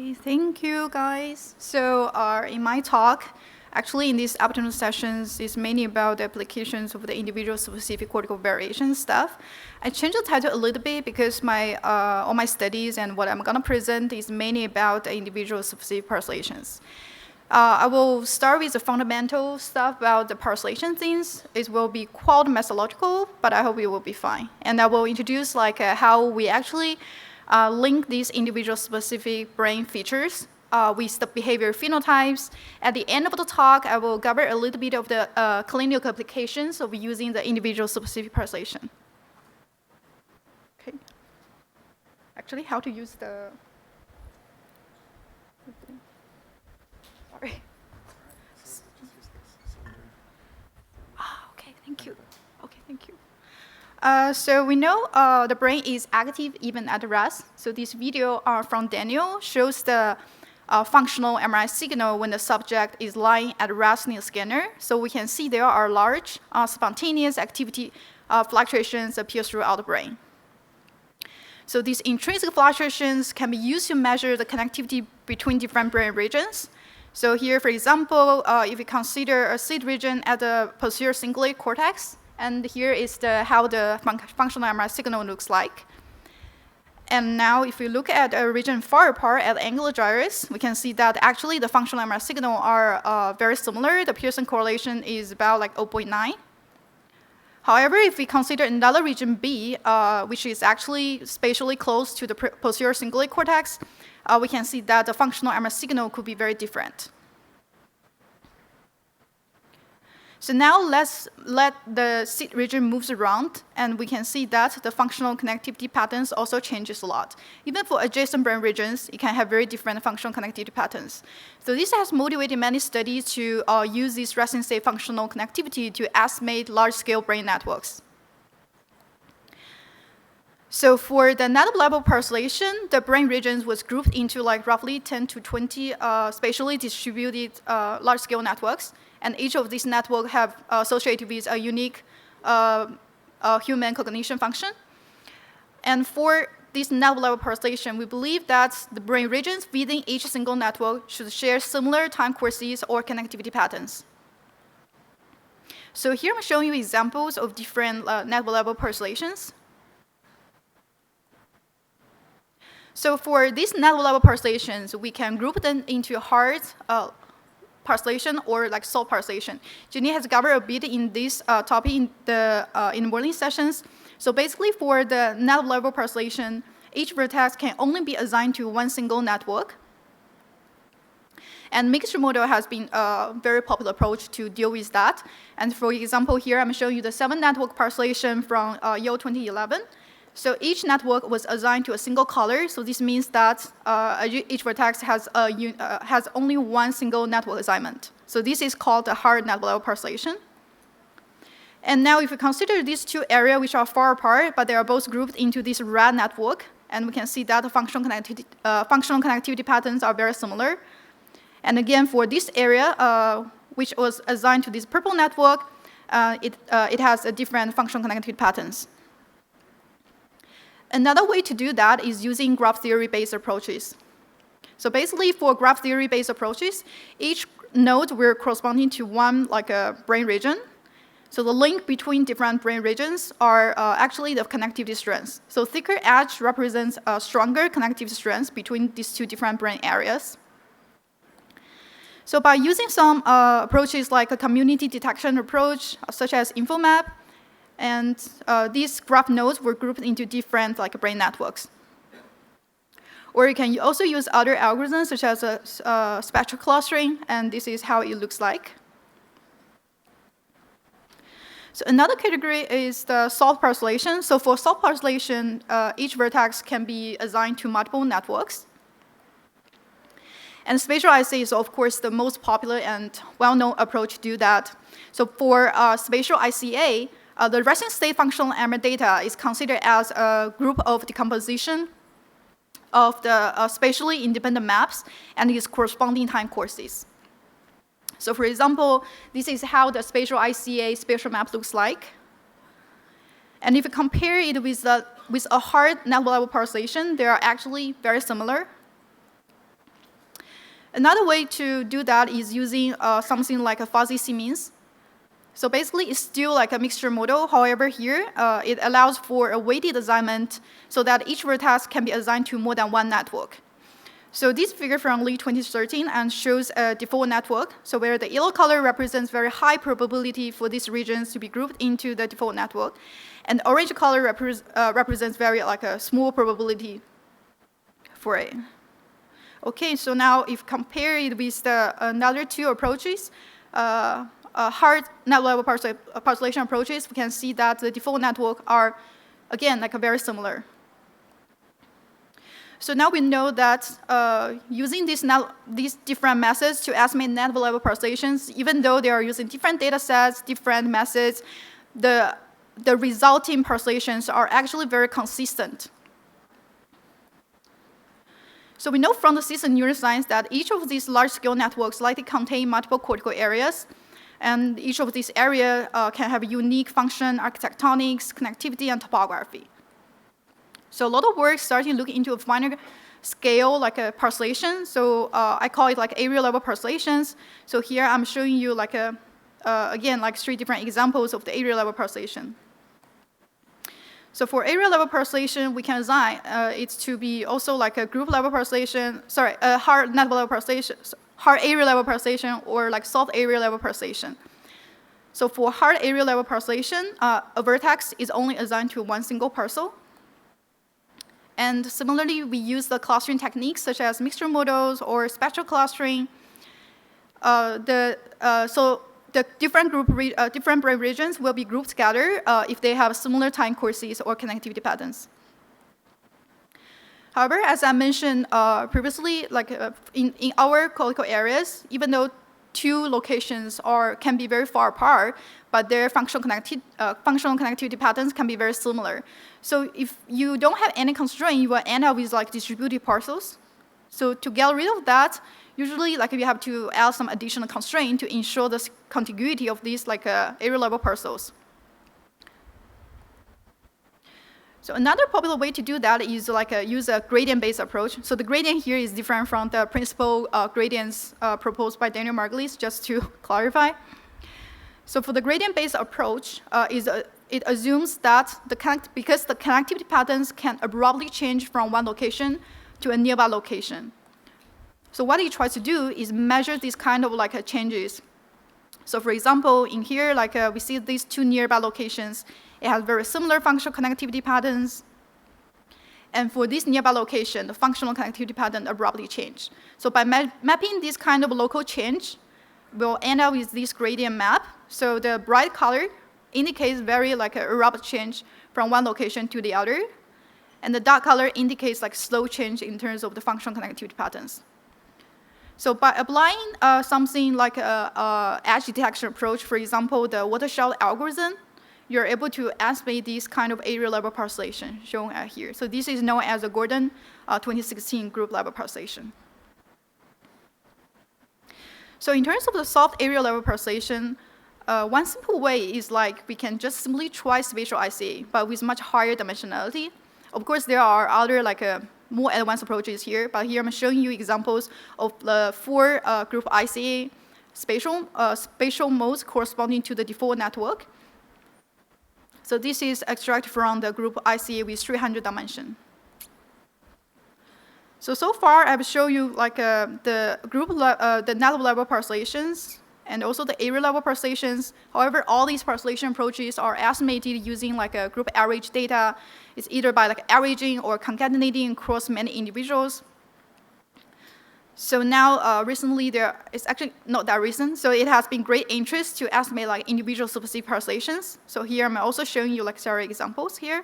Okay, thank you guys. So in my talk, actually in these afternoon sessions, is mainly about the applications of the individual specific cortical variation stuff. I changed the title a little bit because all my studies and what I'm gonna present is mainly about the individual specific parcellations. I will start with the fundamental stuff about the parcellation things. It will be quite methodological, but I hope it will be fine. And I will introduce how we actually link these individual specific brain features with the behavior phenotypes. At the end of the talk, I will cover a little bit of the clinical applications of using the individual specific parcellation. Okay. Actually, how to use the... Sorry. Okay, thank you. Okay, thank you. So we know the brain is active even at rest. So this video from Daniel shows the functional MRI signal when the subject is lying at rest in the scanner. So we can see there are large spontaneous activity fluctuations appear throughout the brain. So these intrinsic fluctuations can be used to measure the connectivity between different brain regions. So here, for example, if we consider a seed region at the posterior cingulate cortex, and here is how the functional MRI signal looks like. And now if we look at a region far apart at the angular gyrus, we can see that actually the functional MRI signal are very similar. The Pearson correlation is about 0.9. However, if we consider another region B, which is actually spatially close to the posterior cingulate cortex, we can see that the functional MRI signal could be very different. So now let's let the seed region moves around, and we can see that the functional connectivity patterns also changes a lot. Even for adjacent brain regions, it can have very different functional connectivity patterns. So this has motivated many studies to use this resting state functional connectivity to estimate large-scale brain networks. So for the net level parcellation, the brain regions was grouped into roughly 10 to 20 spatially distributed large-scale networks. And each of these networks have associated with a unique human cognition function. And for this net-level parcellation, we believe that the brain regions within each single network should share similar time courses or connectivity patterns. So here I'm showing you examples of different net-level parcellations. So for these net-level parcellations, we can group them into hard parcellation or soft parcellation. Jenny has covered a bit in this topic in the morning sessions. So basically for the net level parcellation, each vertex can only be assigned to one single network. And mixture model has been a very popular approach to deal with that. And for example, here I'm showing you the 7-network parcellation from Yale 2011. So each network was assigned to a single color. So this means that each vertex has only one single network assignment. So this is called the hard net level parcellation. And now if we consider these two areas which are far apart, but they are both grouped into this red network, and we can see that the functional connectivity patterns are very similar. And again, for this area, which was assigned to this purple network, it has a different functional connectivity patterns. Another way to do that is using graph theory-based approaches. So basically, for graph theory-based approaches, each node will corresponding to one brain region. So the link between different brain regions are actually the connectivity strengths. So thicker edge represents a stronger connectivity strength between these two different brain areas. So by using some approaches like a community detection approach, such as InfoMap, and these graph nodes were grouped into different brain networks. Or you can also use other algorithms, such as spectral clustering, and this is how it looks like. So another category is the soft parcellation. So for soft parcellation, each vertex can be assigned to multiple networks. And spatial IC is, of course, the most popular and well-known approach to do that. So for spatial ICA, the resting state functional MR data is considered as a group of decomposition of the spatially independent maps and its corresponding time courses. So for example, this is how the spatial ICA spatial map looks like. And if you compare it with a hard net level parcellation, they are actually very similar. Another way to do that is using something like a fuzzy C-means. So basically, it's still like a mixture model. However, here, it allows for a weighted assignment so that each vertex can be assigned to more than one network. So this figure from Lee 2013 and shows a default network, so where the yellow color represents very high probability for these regions to be grouped into the default network, and orange color represents very like a small probability for it. Okay, so now if compare it with the another two approaches, hard net level parcellation approaches, we can see that the default network are, again, like very similar. So now we know that using these different methods to estimate net level parcellations, even though they are using different data sets, different methods, the resulting parcellations are actually very consistent. So we know from the system neuroscience that each of these large-scale networks likely contain multiple cortical areas, and each of these areas can have a unique function, architectonics, connectivity, and topography. So a lot of work starting to look into a finer scale, like a parcellation. So I call it like area-level parcellations. So here I'm showing you like again, like 3 different examples of the area-level parcellation. So for area-level parcellation, we can assign it to be also like a group-level parcellation, sorry, a hard net-level parcellation, hard area-level parcellation, or like soft area-level parcellation. So for hard area-level parcellation, a vertex is only assigned to one single parcel. And similarly, we use the clustering techniques such as mixture models or spectral clustering. So the different brain regions will be grouped together if they have similar time courses or connectivity patterns. However, as I mentioned previously, like in our cortical areas, even though 2 locations can be very far apart, but their functional connectivity patterns can be very similar. So if you don't have any constraint, you will end up with like distributed parcels. So to get rid of that, usually like you have to add some additional constraint to ensure the contiguity of these like area-level parcels. So another popular way to do that is like use a gradient-based approach. So the gradient here is different from the principal gradients proposed by Daniel Margulies, just to clarify. So for the gradient-based approach, it assumes that because the connectivity patterns can abruptly change from one location to a nearby location. So what it tries to do is measure these kind of like changes. So for example, in here, like we see these 2 nearby locations. It has very similar functional connectivity patterns. And for this nearby location, the functional connectivity pattern abruptly change. So by mapping this kind of local change, we'll end up with this gradient map. So the bright color indicates very like an abrupt change from one location to the other. And the dark color indicates like slow change in terms of the functional connectivity patterns. So by applying something like a edge detection approach, for example, the watershed algorithm, you're able to estimate this kind of area-level parcellation shown here. So this is known as the Gordon 2016 group-level parcellation. So in terms of the soft area-level parcellation, one simple way is like we can just simply try spatial ICA, but with much higher dimensionality. Of course, there are other like more advanced approaches here, but here I'm showing you examples of the 4 group ICA spatial modes corresponding to the default network. So this is extracted from the group ICA with 300 dimension. So far I've shown you like the net level parcellations and also the area level parcellations. However, all these parcellation approaches are estimated using like a group average data. It's either by like averaging or concatenating across many individuals. So now, recently, it's actually not that recent, so it has been great interest to estimate like individual specific parcellations. So here I'm also showing you like several examples here.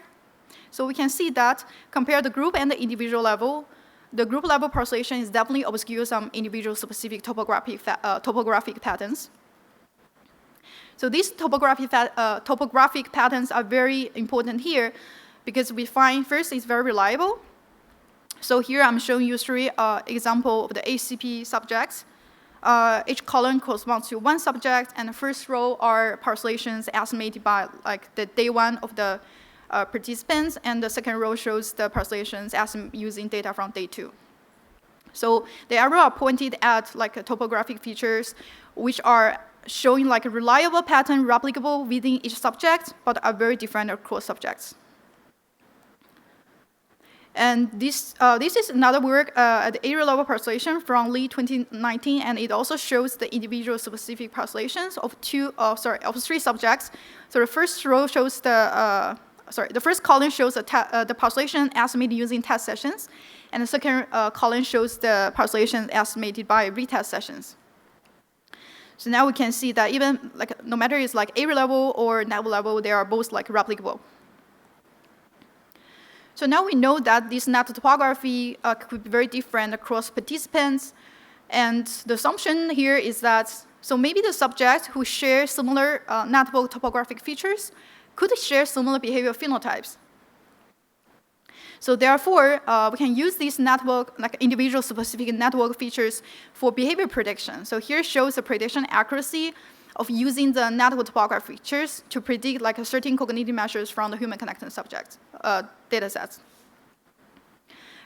So we can see that compare the group and the individual level, the group level parcellation is definitely obscure some individual specific topographic patterns. So these topographic patterns are very important here because we find first it's very reliable. So here I'm showing you 3 examples of the HCP subjects. Each column corresponds to 1 subject, and the first row are parcellations estimated by like the day 1 of the participants, and the second row shows the parcellations using data from day 2. So the arrow are pointed at like topographic features, which are showing like a reliable pattern replicable within each subject, but are very different across subjects. And this is another work at the area level parcellation from Lee 2019, and it also shows the individual specific parcellations of three subjects. So the first row shows the first column shows the parcellation estimated using test sessions, and the second column shows the parcellation estimated by retest sessions. So now we can see that even like no matter it's like area level or network level, they are both like replicable. So now we know that this network topography could be very different across participants. And the assumption here is that, so maybe the subjects who share similar network topographic features could share similar behavioral phenotypes. So therefore, we can use these network, like individual specific network features for behavior prediction. So here shows the prediction accuracy of using the network topography features to predict like a certain cognitive measures from the human connected subject data sets.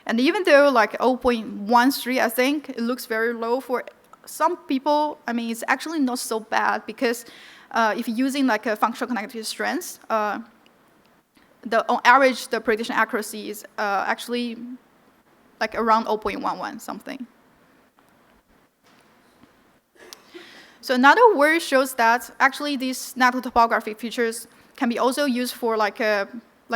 And even though like 0.13, I think, it looks very low for some people, I mean, it's actually not so bad because if you're using like a functional connectivity strengths, on average, the prediction accuracy is actually like around 0.11 something. So another work shows that actually these network topography features can be also used for like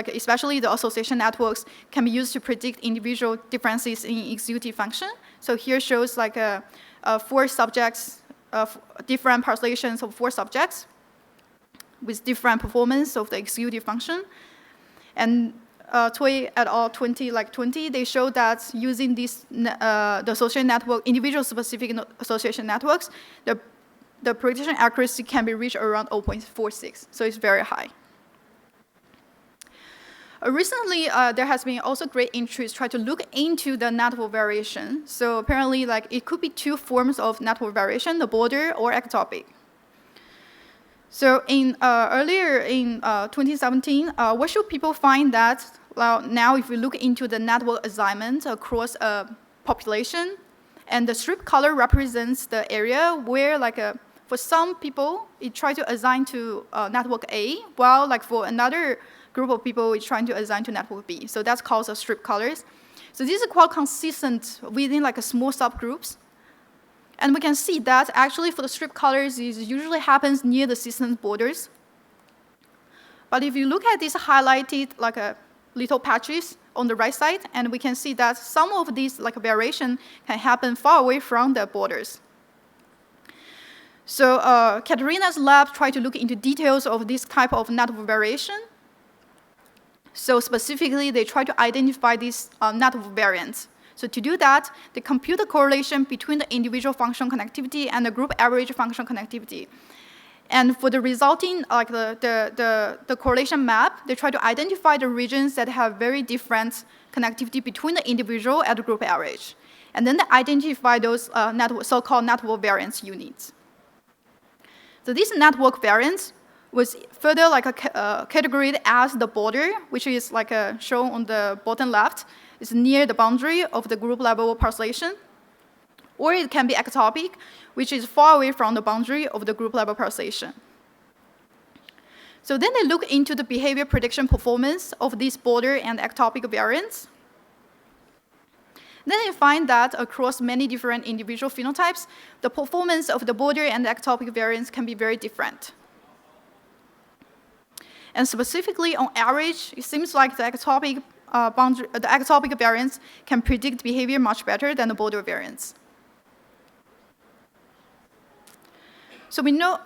especially the association networks can be used to predict individual differences in executive function. So here shows like 4 subjects, different parcellations of 4 subjects with different performance of the executive function. And Toy et al. 20, they show that using these the association network, individual specific association networks, the prediction accuracy can be reached around 0.46, so it's very high. Recently, there has been also great interest trying to look into the network variation. So apparently, like it could be 2 forms of network variation: the border or ectopic. So earlier in 2017, what should people find that now if we look into the network assignment across a population, and the strip color represents the area where for some people, it tries to assign to network A, while like for another group of people, it's trying to assign to network B. So that's called the strip colors. So these are quite consistent within like a small subgroups. And we can see that actually for the strip colors, it usually happens near the system borders. But if you look at these highlighted like little patches on the right side, and we can see that some of these like variation can happen far away from the borders. So Katerina's lab tried to look into details of this type of network variation. So specifically, they try to identify these network variants. So to do that, they compute the correlation between the individual functional connectivity and the group average functional connectivity. And for the resulting, like the correlation map, they try to identify the regions that have very different connectivity between the individual and the group average. And then they identify those so-called network variance units. So this network variance was further like categorized as the border, which is like shown on the bottom left. It's near the boundary of the group level parcellation. Or it can be ectopic, which is far away from the boundary of the group level parcellation. So then they look into the behavior prediction performance of this border and ectopic variants. Then they find that across many different individual phenotypes, the performance of the border and the ectopic variants can be very different. And specifically, on average, it seems like the ectopic variants can predict behavior much better than the border variants. So we know,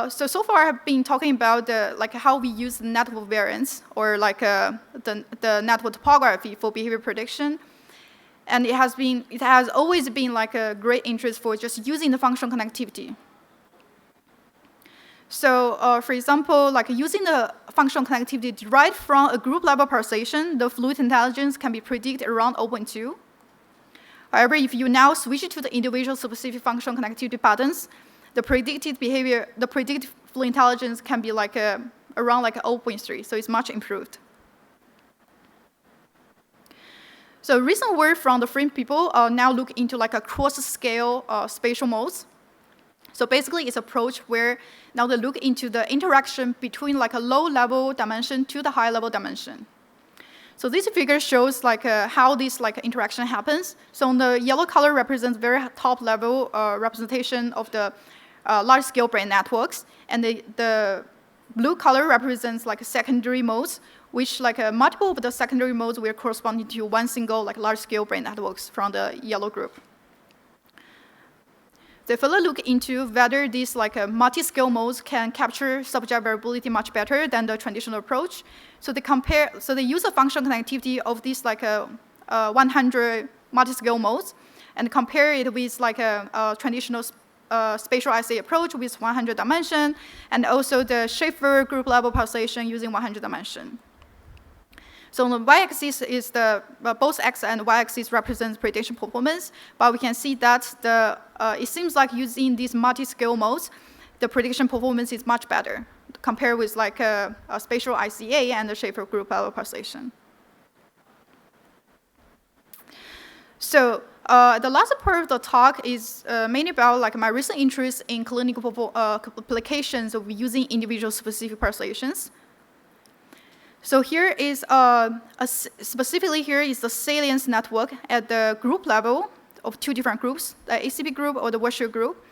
so far I've been talking about how we use the network variants or the network topography for behavior prediction. And it has always been like a great interest for just using the functional connectivity. So for example, like using the functional connectivity derived from a group level parcellation, the fluid intelligence can be predicted around 0.2. However, if you now switch it to the individual specific functional connectivity patterns, the predicted behavior, the predicted fluid intelligence can be like around like 0.3, so it's much improved. So recent work from the French people now look into like a cross-scale spatial modes. So basically, it's an approach where now they look into the interaction between like a low-level dimension to the high-level dimension. So this figure shows like how this like interaction happens. So the yellow color represents very top-level representation of the large-scale brain networks, and the blue color represents like secondary modes, which like multiple of the secondary modes will correspond to one single like large-scale brain networks from the yellow group. They further look into whether these like multi-scale modes can capture subject variability much better than the traditional approach. So they use a functional connectivity of these like 100 multi-scale modes and compare it with like a traditional spatial IC approach with 100 dimension, and also the Schaefer group level pulsation using 100 dimension. So on the y-axis is both x and y-axis represents prediction performance, but we can see that it seems like using these multi-scale modes, the prediction performance is much better compared with like a spatial ICA and the Schaefer group level pulsation. So the last part of the talk is mainly about like my recent interest in clinical applications of using individual specific pulsations. So here is specifically here is the salience network at the group level of two different groups, the ACP group or the Washer group,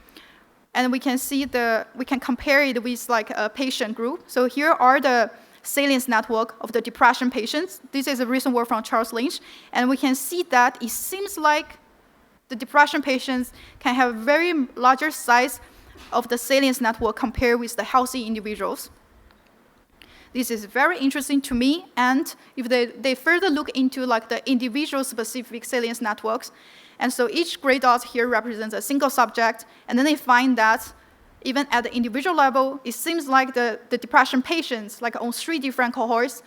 and we can see we can compare it with like a patient group. So here are the salience network of the depression patients. This is a recent work from Charles Lynch, and we can see that it seems like the depression patients can have very larger size of the salience network compared with the healthy individuals. This is very interesting to me, and if they further look into like the individual specific salience networks, and so each gray dot here represents a single subject, and then they find that even at the individual level, it seems like the depression patients, like on 3 different cohorts,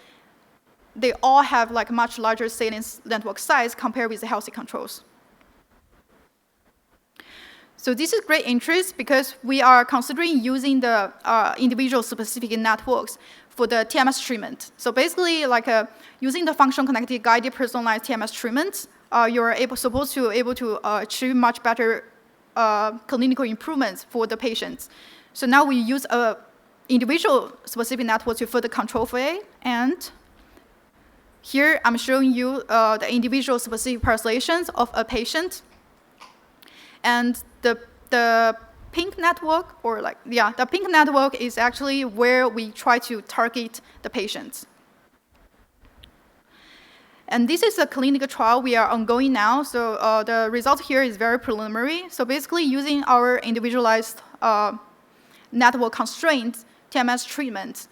they all have like much larger salience network size compared with the healthy controls. So this is great interest because we are considering using the individual specific networks for the TMS treatment. So basically, like using the functional connected guided personalized TMS treatment, you're supposed to able to achieve much better clinical improvements for the patients. So now we use a individual specific network to further control for it. And here I'm showing you the individual specific pulsations of a patient. And the pink network, or like, yeah, the pink network is actually where we try to target the patients. And this is a clinical trial we are ongoing now. So the result here is very preliminary. So basically using our individualized network constraints TMS treatment,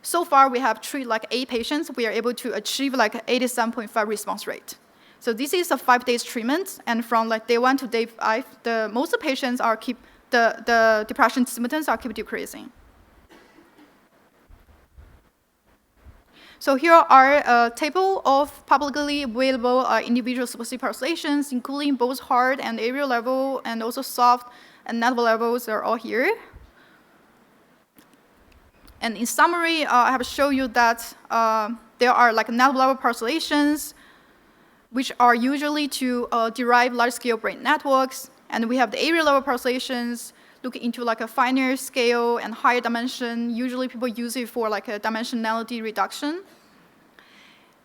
so far we have treated like 8 patients. We are able to achieve like 87.5 response rate. So this is a 5 days treatment, and from like day 1 to day 5, most of the patients are the depression symptoms are keep decreasing. So here are a table of publicly available individual specific pulsations, including both hard and area level, and also soft and network levels are all here. And in summary, I have shown you that there are like network level pulsations, which are usually to derive large-scale brain networks. And we have the area-level pulsations, look into like a finer scale and higher dimension. Usually people use it for like a dimensionality reduction.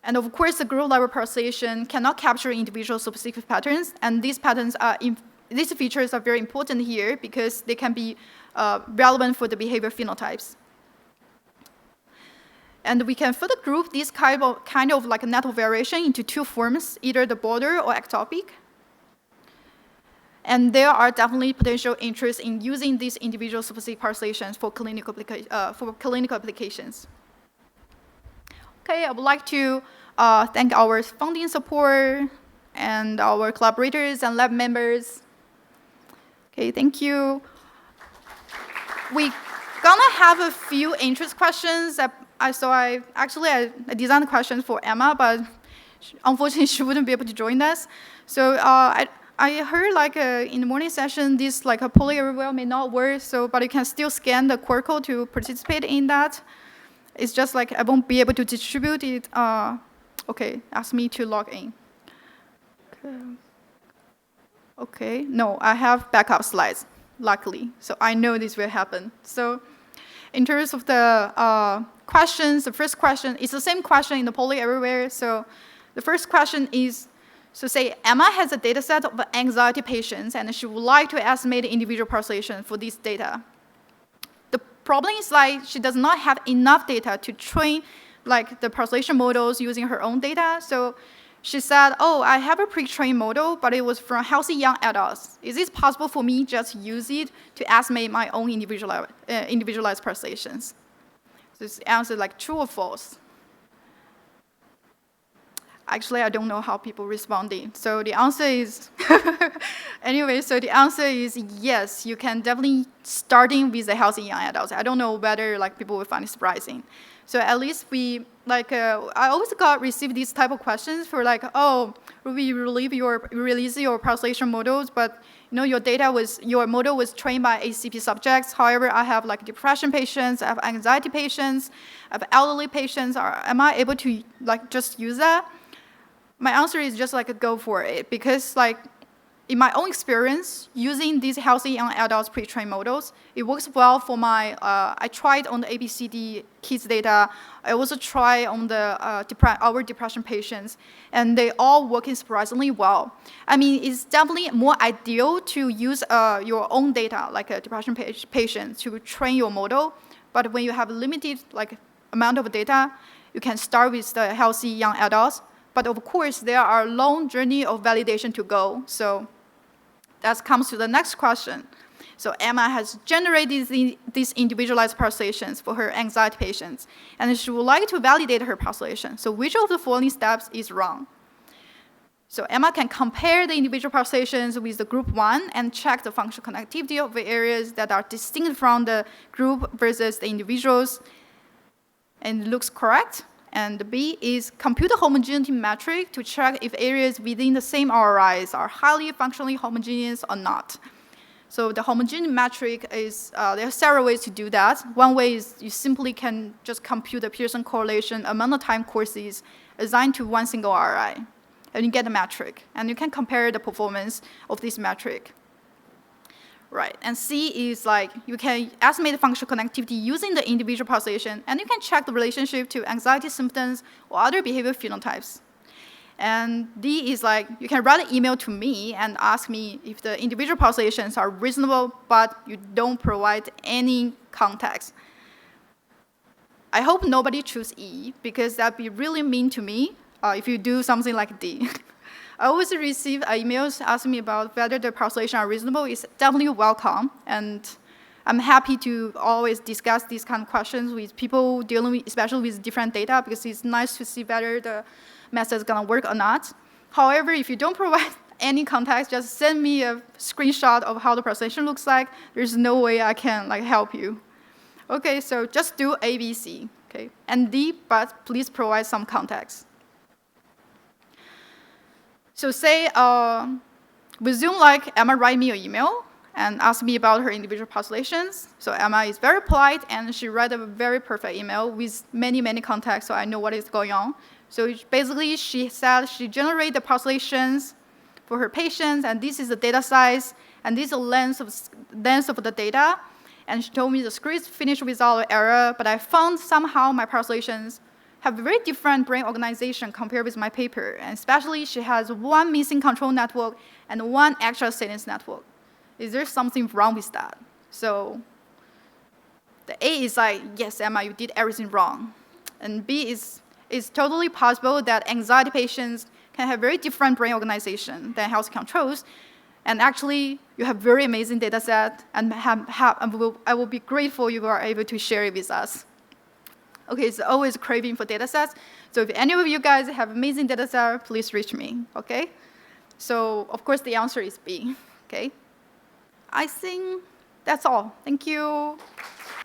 And of course, the group-level pulsation cannot capture individual specific patterns. And these patterns these features are very important here because they can be relevant for the behavior phenotypes. And we can further group this kind of like a network variation into 2 forms, either the border or ectopic. And there are definitely potential interest in using these individual specific pulsations for clinical applications. Okay, I would like to thank our funding support and our collaborators and lab members. Okay, thank you. We're gonna have a few interest questions. I designed questions for Emma, but unfortunately she wouldn't be able to join us. So I heard like in the morning session, this like a polling everywhere may not work. But you can still scan the QR code to participate in that. It's just like I won't be able to distribute it. Okay, ask me to log in. Okay, no, I have backup slides, luckily. So I know this will happen. So in terms of the questions, the first question is the same question in the poly everywhere. So the first question is, so say Emma has a data set of anxiety patients and she would like to estimate the individual population for this data. The problem is like she does not have enough data to train like the population models using her own data. So she said, oh, I have a pre-trained model, but it was from healthy young adults. Is it possible for me just use it to estimate my own individualized populations? So this answer like true or false. Actually, I don't know how people responding. So the answer is, anyway, so the answer is yes, you can definitely starting with the healthy young adults. I don't know whether like people will find it surprising. So at least we, like, I always receive these type of questions for like, oh, we release your population models, but you know, your model was trained by ACP subjects. However, I have like depression patients, I have anxiety patients, I have elderly patients. Am I able to like just use that? My answer is just like go for it, because like in my own experience, using these healthy young adults pre-trained models, it works well for my, I tried on the ABCD kids data. I also tried on the our depression patients, and they all working surprisingly well. I mean, it's definitely more ideal to use your own data, like a depression patient, to train your model. But when you have limited like amount of data, you can start with the healthy young adults. But of course, there are a long journey of validation to go. So that comes to the next question. So Emma has generated these individualized populations for her anxiety patients, and she would like to validate her population. So which of the following steps is wrong? So Emma can compare the individual populations with the group 1 and check the functional connectivity of the areas that are distinct from the group versus the individuals, and it looks correct. And B is compute a homogeneity metric to check if areas within the same RRIs are highly functionally homogeneous or not. So the homogeneity metric is, there are several ways to do that. One way is you simply can just compute the Pearson correlation among the time courses assigned to one single RRI, and you get a metric. And you can compare the performance of this metric. Right, and C is like, you can estimate the functional connectivity using the individual population, and you can check the relationship to anxiety symptoms or other behavior phenotypes. And D is like, you can write an email to me and ask me if the individual populations are reasonable, but you don't provide any context. I hope nobody choose E, because that'd be really mean to me if you do something like D. I always receive emails asking me about whether the population are reasonable. It's definitely welcome, and I'm happy to always discuss these kind of questions with people dealing with, especially with different data, because it's nice to see whether the method is gonna work or not. However, if you don't provide any context, just send me a screenshot of how the population looks like. There's no way I can like help you. Okay, so just do A, B, C, okay, and D, but please provide some context. So say, with Zoom, like Emma write me an email and ask me about her individual populations. So Emma is very polite, and she write a very perfect email with many, many contexts, so I know what is going on. So basically, she said she generate the populations for her patients, and this is the data size, and this is the length of the data. And she told me the script finished without error, but I found somehow my populations have very different brain organization compared with my paper. And especially, she has one missing control network and one extra salience network. Is there something wrong with that? So the A is like, yes, Emma, you did everything wrong. And B is totally possible that anxiety patients can have very different brain organization than health controls. And actually, you have very amazing data set, and I will be grateful you are able to share it with us. Okay, it's always craving for data sets. So if any of you guys have amazing data set, please reach me, okay? So of course the answer is B, okay? I think that's all. Thank you.